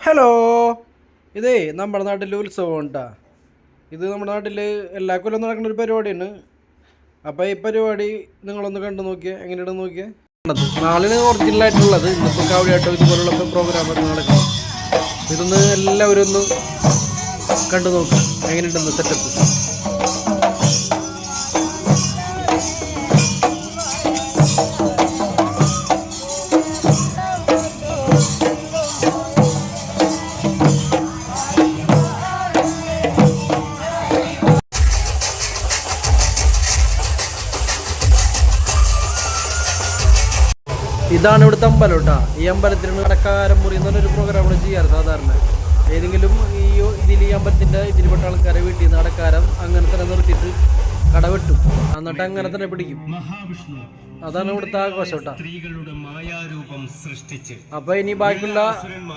Hello, ഇതേ നമ്മുടെ നാട്ടിൽ ഉത്സവം ഉണ്ടാ. ഇത് നമ്മുടെ നാട്ടിൽ എല്ലാ കൊല്ലം നടക്കുന്ന ഒരു പരിപാടിയാണ്. അപ്പോൾ ഈ പരിപാടി നിങ്ങളൊന്ന് കണ്ടു നോക്കിയേ, എങ്ങനെയുണ്ടെന്ന് നോക്കിയേ. നാളെ ഒറിജിനലായിട്ടുള്ളത് ഇന്നിപ്പോൾ കാവടിയാട്ടോ ഇതുപോലുള്ള പ്രോഗ്രാമൊക്കെ നടക്കും. ഇതൊന്ന് എല്ലാവരും ഒന്ന് കണ്ടു നോക്കുക, എങ്ങനെയുണ്ടെന്ന് സെറ്റപ്പ്. ഇതാണ് ഇവിടുത്തെ അമ്പലം കേട്ടോ. ഈ അമ്പലത്തിൽ കടക്കാരം മുറി എന്ന് പറഞ്ഞൊരു പ്രോഗ്രാം ഇവിടെ ചെയ്യാറ് സാധാരണ. ഏതെങ്കിലും ഈ അമ്പലത്തിൻ്റെ ഇതിൽപ്പെട്ട ആൾക്കാരെ വീട്ടിൽ നിന്ന് കടക്കാരം അങ്ങനെ തന്നെ നിർത്തിയിട്ട് കട വെട്ടും, എന്നിട്ട് അങ്ങനെ തന്നെ പിടിക്കും. അതാണ് ഇവിടുത്തെ ആഘോഷം കേട്ടോ. അപ്പൊ ഇനി ബാക്കിയുള്ള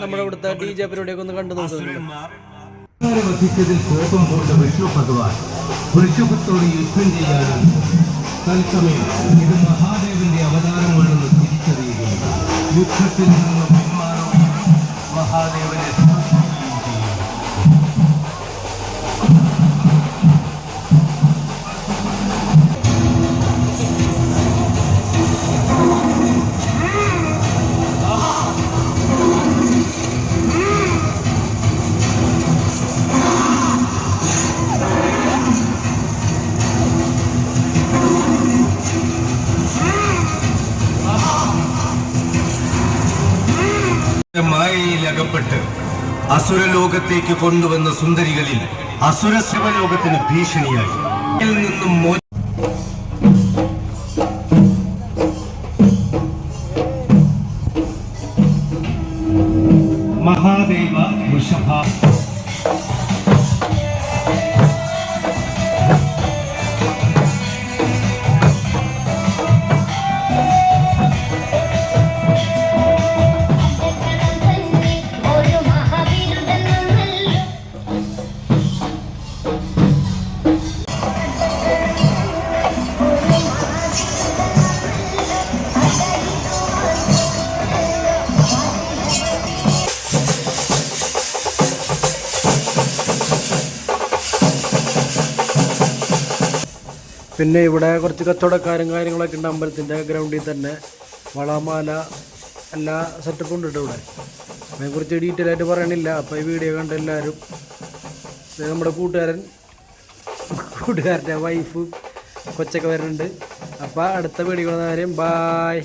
നമ്മുടെ ഇവിടുത്തെ DJ പരിപാടിയൊക്കെ ഒന്ന് കണ്ടു നോക്കുന്നുണ്ട്. വിഷ്ണു ഭഗവാൻ വൃഷഭത്തോട് യുദ്ധം ചെയ്യാനും തത്സമയം ഇത് മഹാദേവന്റെ അവതാരമാണെന്ന് തിരിച്ചറിയുകയും യുദ്ധത്തിൽ നിന്നും പിന്മാറുകയും മഹാദേവനെ മായയിൽ അകപ്പെട്ട് അസുരലോകത്തേക്ക് കൊണ്ടുവന്ന സുന്ദരികളിൽ അസുര ശിവലോകത്തിന് ഭീഷണിയായി നിന്നും മഹാദേവ വൃഷഭ പിന്നെ ഇവിടെ കുറച്ച് കച്ചവടക്കാരും കാര്യങ്ങളൊക്കെ ഉണ്ട്. അമ്പലത്തിൻ്റെ ഗ്രൗണ്ടിൽ തന്നെ വളമാല എല്ലാ സെറ്റപ്പും ഉണ്ട് ഇവിടെ. അതിനെക്കുറിച്ച് ഡീറ്റെയിൽ ആയിട്ട് പറയണില്ല. അപ്പോൾ ഈ വീഡിയോ കണ്ട എല്ലാവരും, നമ്മുടെ കൂട്ടുകാരൻ്റെ വൈഫ് കൊച്ചൊക്കെ വരുന്നുണ്ട്. അപ്പോൾ അടുത്ത വീഡിയോ കാര്യം ബായ്.